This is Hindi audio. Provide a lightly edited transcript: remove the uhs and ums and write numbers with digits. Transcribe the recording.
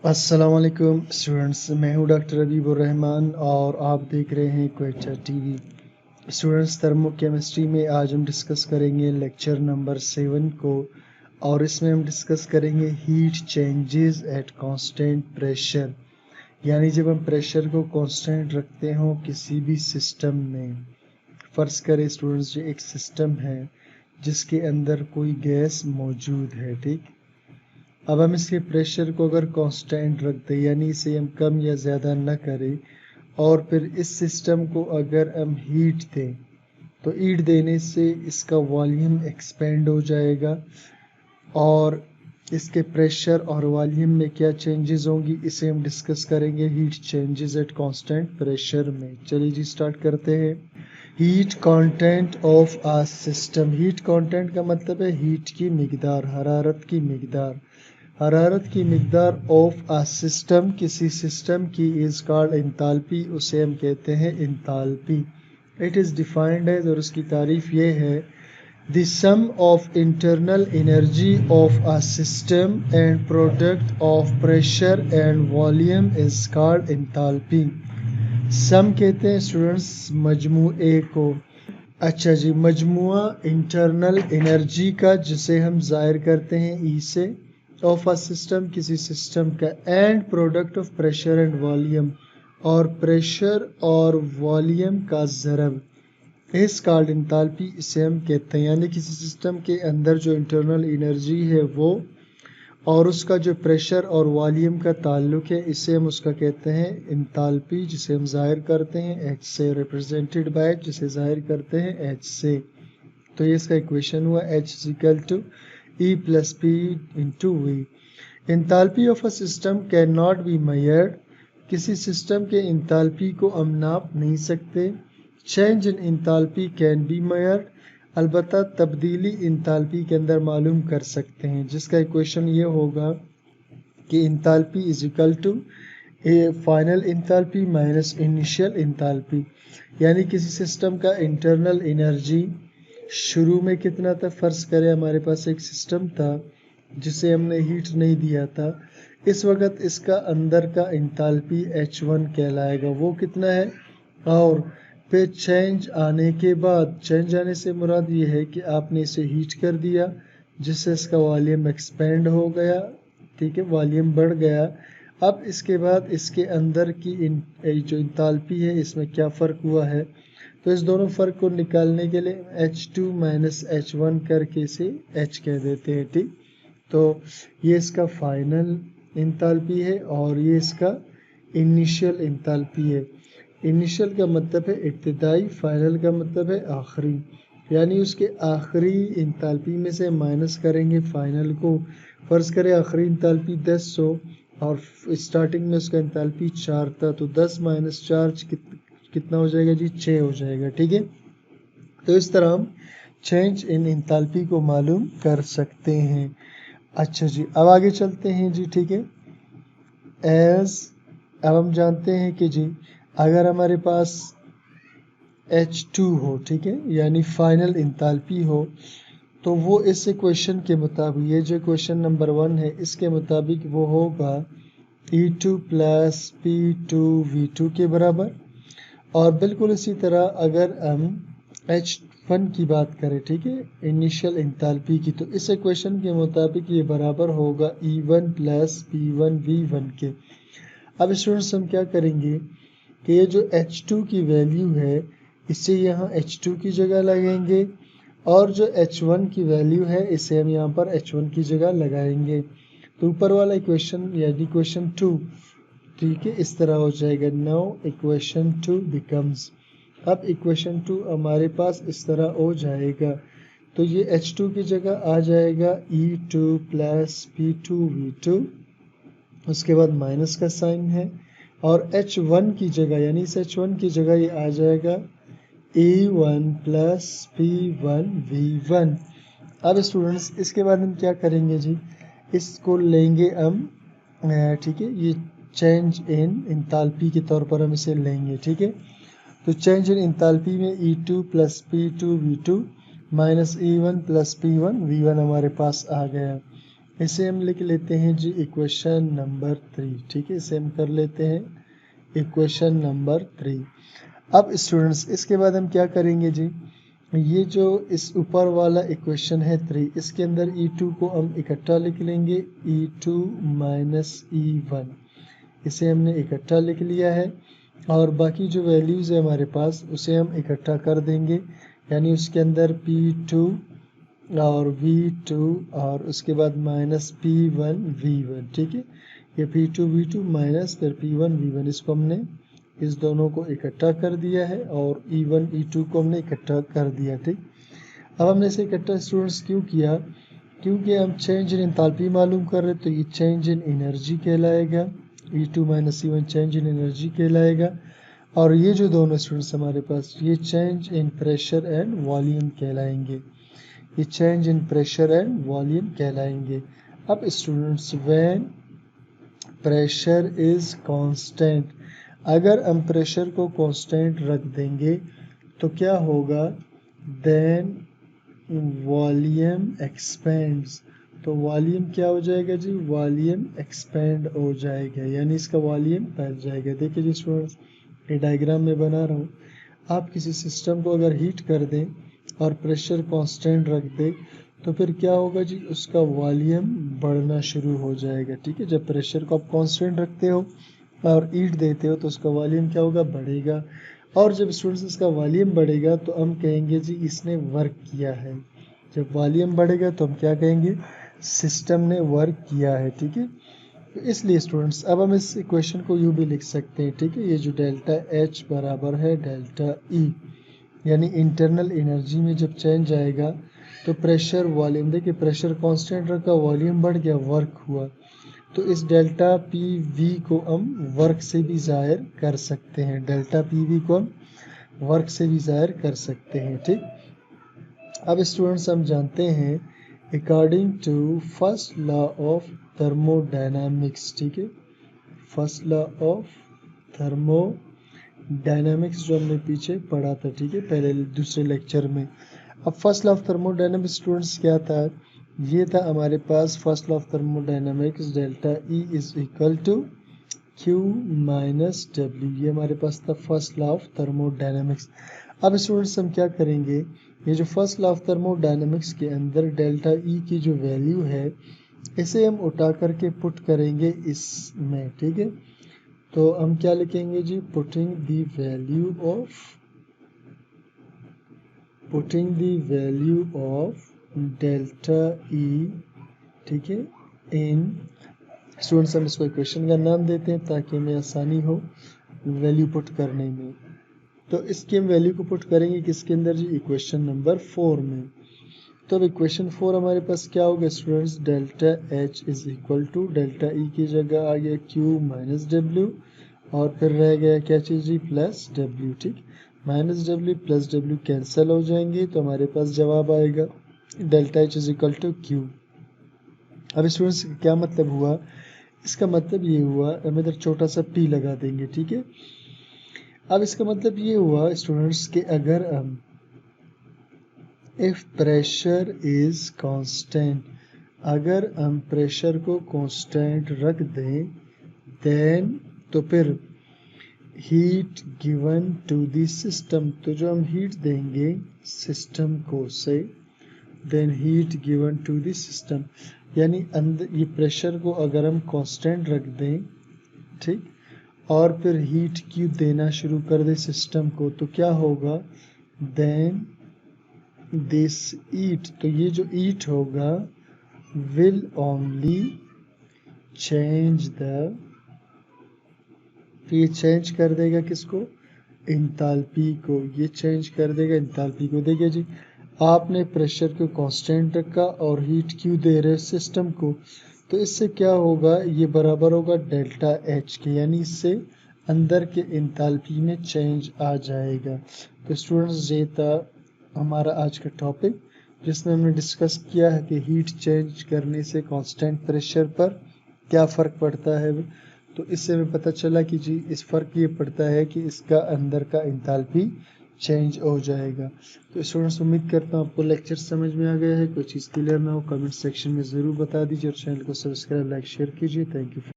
अस्सलामुअलैकुम स्टूडेंट्स, मैं हूं डॉक्टर अबीबुर रहमान और आप देख रहे हैं क्वेटा टीवी। स्टूडेंट्स, थर्मोकेमिस्ट्री में आज हम डिस्कस करेंगे लेक्चर नंबर 7 को और इसमें हम डिस्कस करेंगे heat changes at constant pressure. यानी जब हम प्रेशर को कांस्टेंट रखते हो किसी भी सिस्टम में। फ़र्ज़ करें स्टूडेंट्स, ये एक सिस्टम है जिसके अंदर कोई गैस मौजूद है, ठीक। अब हम इसके प्रेशर को अगर कांस्टेंट रख दें, यानी इसे हम कम या ज़्यादा न करें, और फिर इस सिस्टम को अगर हम हीट दें तो हीट देने से इसका वॉल्यूम एक्सपेंड हो जाएगा और इसके प्रेशर और वॉल्यूम में क्या चेंजेस होंगी इसे हम डिस्कस करेंगे heat changes at constant pressure में। चलिए जी, स्टार्ट करते हैं। Heat content of a system. Heat content का मतलब है हीट की मिकदार, हरारत की मिकदार। हरारत की मिकदार ऑफ आ सिस्टम, किसी सिस्टम की, इज कॉल्ड इंथैल्पी, उसे हम कहते हैं इंथैल्पी। इट इज़ डिफाइंड है और उसकी तारीफ ये है, the sum of internal energy of a system and product of pressure and volume is called enthalpy. Sum कहते हैं स्टूडेंट्स मजमूए को। अच्छा जी, मजमुआ इंटरनल एनर्जी का जिसे हम ज़ाहिर करते हैं ई से, ऑफ अ सिस्टम, किसी सिस्टम का, and product of pressure and volume, और प्रेशर और वॉल्यूम का ज़रब, इस कॉल्ड इंथैल्पी, इसे हम कहते हैं। यानी किसी सिस्टम के अंदर जो इंटरनल एनर्जी है वो और उसका जो प्रेशर और वॉल्यूम का ताल्लुक है इसे हम उसका कहते हैं इंथैल्पी, जिसे हम जाहिर करते हैं एच से, रिप्रेजेंटेड बाय, जिसे जाहिर करते हैं एच से। तो ये इसका इक्वेशन हुआ H is equal to E plus P into V. Enthalpy of a system can not be measured. किसी सिस्टम के इंथैल्पी को हम नाप नहीं सकते। Change in enthalpy can be measured. अलबत्ता तब्दीली इंथैल्पी के अंदर मालूम कर सकते हैं, जिसका इक्वेशन ये होगा कि enthalpy is equal to a final enthalpy minus initial enthalpy. यानी किसी सिस्टम का इंटरनल एनर्जी शुरू में कितना था। फ़र्ज़ करें हमारे पास एक सिस्टम था जिसे हमने हीट नहीं दिया था, इस वक्त इसका अंदर का इंथैल्पी H1 कहलाएगा। वो कितना है, और फिर चेंज आने के बाद, चेंज आने से मुराद ये है कि आपने इसे हीट कर दिया जिससे इसका वॉल्यूम एक्सपेंड हो गया, ठीक है, वॉल्यूम बढ़ गया। अब इसके बाद इसके अंदर की जो इंथैल्पी है इसमें क्या फ़र्क हुआ है, तो इस दोनों फ़र्क को निकालने के लिए H2 माइनस H1 करके इसे H कह देते हैं, ठीक। तो ये इसका फाइनल इंथैल्पी है और ये इसका इनिशियल इंथैल्पी है। इनिशियल का मतलब है इब्तिदाई, फाइनल का मतलब है आखिरी। यानी उसके आखिरी इंथैल्पी में से माइनस करेंगे फाइनल को। फ़र्ज़ करें आखिरी इंथैल्पी 10 हो और स्टार्टिंग में उसका इंथैल्पी 4 था, तो 10 माइनस 4 कितना हो जाएगा जी, 6 हो जाएगा, ठीक है। तो इस तरह हम चेंज इन इंथैल्पी को मालूम कर सकते हैं। अच्छा जी, अब आगे चलते हैं जी, ठीक है। अब हम जानते हैं कि जी अगर हमारे पास H2 हो, ठीक है, यानी फाइनल इंथैल्पी हो, तो वो इस इक्वेशन के मुताबिक, ये जो क्वेश्चन नंबर 1 है इसके मुताबिक वो होगा E2 प्लस P2V2 के बराबर। और बिल्कुल इसी तरह अगर हम H1 की बात करें, ठीक है, इनिशियल इंथैल्पी की, तो इस इक्वेशन के मुताबिक ये बराबर होगा E1 प्लस P1V1 के। अब स्टूडेंट्स हम क्या करेंगे कि ये जो H2 की वैल्यू है इसे यहाँ H2 की जगह लगेंगे और जो H1 की वैल्यू है इसे हम यहाँ पर H1 की जगह लगाएंगे। तो ऊपर वाला इक्वेशन यानी इक्वेशन 2, ठीक है, इस तरह हो जाएगा। नाउ इक्वेशन 2 बिकम्स, अब इक्वेशन 2 हमारे पास इस तरह हो जाएगा। तो ये H2 की जगह आ जाएगा E2 प्लस P2V2, उसके बाद माइनस का साइन है, और H1 की जगह, यानी इस H1 की जगह ये आ जाएगा E1 प्लस P1V1। अब स्टूडेंट्स इसके बाद हम क्या करेंगे जी, इसको लेंगे हम, ठीक है, ये चेंज इन इंथैल्पी के तौर पर हम इसे लेंगे, ठीक है। तो चेंज इन इंथैल्पी में E2 plus P2V2 minus E1 plus P1V1 हमारे पास आ गया। इसे हम लिख लेते हैं जी इक्वेशन नंबर 3, ठीक है, इसे हम कर लेते हैं इक्वेशन नंबर 3। अब स्टूडेंट्स इसके बाद हम क्या करेंगे जी, ये जो इस ऊपर वाला इक्वेशन है 3, इसके अंदर E2 को हम इकट्ठा लिख लेंगे, E2 माइनस E1, इसे हमने इकट्ठा लिख लिया है। और बाकी जो वैल्यूज़ है हमारे पास उसे हम इकट्ठा कर देंगे, यानी उसके अंदर P2 और V2 और उसके बाद माइनस P1 V1, ठीक है। ये P2 V2 माइनस फिर P1 V1, इसको हमने इस दोनों को इकट्ठा कर दिया है और E1 E2 को हमने इकट्ठा कर दिया, ठीक। अब हमने इसे इकट्ठा स्टूडेंट्स क्यों किया, क्योंकि हम चेंज इन एंथैल्पी मालूम कर रहे, तो ये चेंज इन एनर्जी कहलाएगा, E2 minus E1 change in energy कहलाएगा। और ये जो दोनों स्टूडेंट्स हमारे पास ये change in pressure and volume कहलाएंगे, ये change in pressure and volume कहलाएंगे। अब students when pressure is constant, अगर हम प्रेशर को कांस्टेंट रख देंगे तो क्या होगा, देन वॉल्यूम एक्सपेंड्स, तो वॉल्यूम क्या हो जाएगा जी, वॉल्यूम एक्सपेंड हो जाएगा, यानी इसका वॉल्यूम बढ़ जाएगा। देखिए जी स्टूडेंट्स, ये डायग्राम में बना रहा हूँ, आप किसी सिस्टम को अगर हीट कर दें और प्रेशर कांस्टेंट रख दें तो फिर क्या होगा जी, उसका वॉल्यूम बढ़ना शुरू हो जाएगा, ठीक है। जब प्रेशर को आप कांस्टेंट रखते हो और हीट देते हो तो उसका वॉल्यूम क्या होगा, बढ़ेगा। और जब स्टूडेंट्स इसका वॉल्यूम बढ़ेगा तो हम कहेंगे जी इसने वर्क किया है। जब वॉल्यूम बढ़ेगा तो हम क्या कहेंगे, सिस्टम ने वर्क किया है, ठीक है। तो इसलिए स्टूडेंट्स अब हम इस इक्वेशन को यूँ भी लिख सकते हैं, ठीक है। ये जो डेल्टा H बराबर है डेल्टा E, यानी इंटरनल एनर्जी में जब चेंज आएगा तो प्रेशर वॉल्यूम, देखिए प्रेशर कांस्टेंट रखा, वॉल्यूम बढ़ गया, वर्क हुआ, तो इस डेल्टा PV को हम वर्क से भी ज़ाहिर कर सकते हैं, डेल्टा PV को हम वर्क से भी ज़ाहिर कर सकते हैं, ठीक। अब स्टूडेंट्स हम जानते हैं according to first law of thermodynamics, ठीक है, फर्स्ट लॉ ऑफ थर्मोडायनामिक्स जो हमने पीछे पढ़ा था, ठीक है, पहले दूसरे लेक्चर में। अब first law of thermodynamics students क्या था, ये था हमारे पास first law of thermodynamics, delta E is equal to Q minus W, ये हमारे पास था फर्स्ट लॉ ऑफ थर्मोडायनामिक्स। अब स्टूडेंट्स हम क्या करेंगे, ये जो फर्स्ट लॉ ऑफ थर्मोडायनामिक्स के अंदर डेल्टा E की जो वैल्यू है इसे हम उठा करके पुट करेंगे इसमें, ठीक है। तो हम क्या लिखेंगे जी, putting the value of delta E, ठीक है, इन स्टूडेंट्स हम इसको इक्वेशन का नाम देते हैं ताकि हमें आसानी हो वैल्यू पुट करने में। तो इसकी हम वैल्यू को पुट करेंगे किसके अंदर जी, इक्वेशन नंबर 4 में। तो अब इक्वेशन 4 हमारे पास क्या होगा students, delta H is equal to delta E की जगह आ गया Q माइनस W और फिर रह गया क्या चीज़ जी, प्लस W, ठीक। Minus W plus W cancel हो जाएंगे तो हमारे पास जवाब आएगा delta H is equal to Q। अब स्टूडेंट्स क्या मतलब हुआ, इसका मतलब ये हुआ, हम इधर छोटा सा P लगा देंगे, ठीक है। अब इसका मतलब ये हुआ स्टूडेंट्स कि अगर हम इफ प्रेशर इज कांस्टेंट, अगर हम प्रेशर को कांस्टेंट रख दें देन, तो फिर heat given to the system, तो जो हम हीट देंगे सिस्टम को से, then heat given to the system, यानी अंदर ये प्रेशर को अगर हम कांस्टेंट रख दें, ठीक, और फिर हीट क्यों देना शुरू कर दे सिस्टम को, तो क्या होगा, देन दिस हीट, तो ये जो हीट होगा विल ओनली चेंज द, ये चेंज कर देगा किसको, एंथैल्पी को, ये चेंज कर देगा एंथैल्पी को। देखिए जी, आपने प्रेशर को कांस्टेंट रखा और हीट क्यों दे रहे सिस्टम को, तो इससे क्या होगा, ये बराबर होगा डेल्टा H के, यानी इससे अंदर के एंथैल्पी में चेंज आ जाएगा। तो स्टूडेंट्स ये था हमारा आज का टॉपिक जिसमें हमने डिस्कस किया है कि हीट चेंज करने से कांस्टेंट प्रेशर पर क्या फ़र्क पड़ता है। तो इससे हमें पता चला कि जी इस फ़र्क ये पड़ता है कि इसका अंदर का एंथैल्पी चेंज हो जाएगा। तो स्टूडेंट्स उम्मीद करता हूँ आपको लेक्चर समझ में आ गया है। कोई चीज़ क्लियर ना हो कमेंट सेक्शन में ज़रूर बता दीजिए और चैनल को सब्सक्राइब लाइक शेयर कीजिए। Thank you.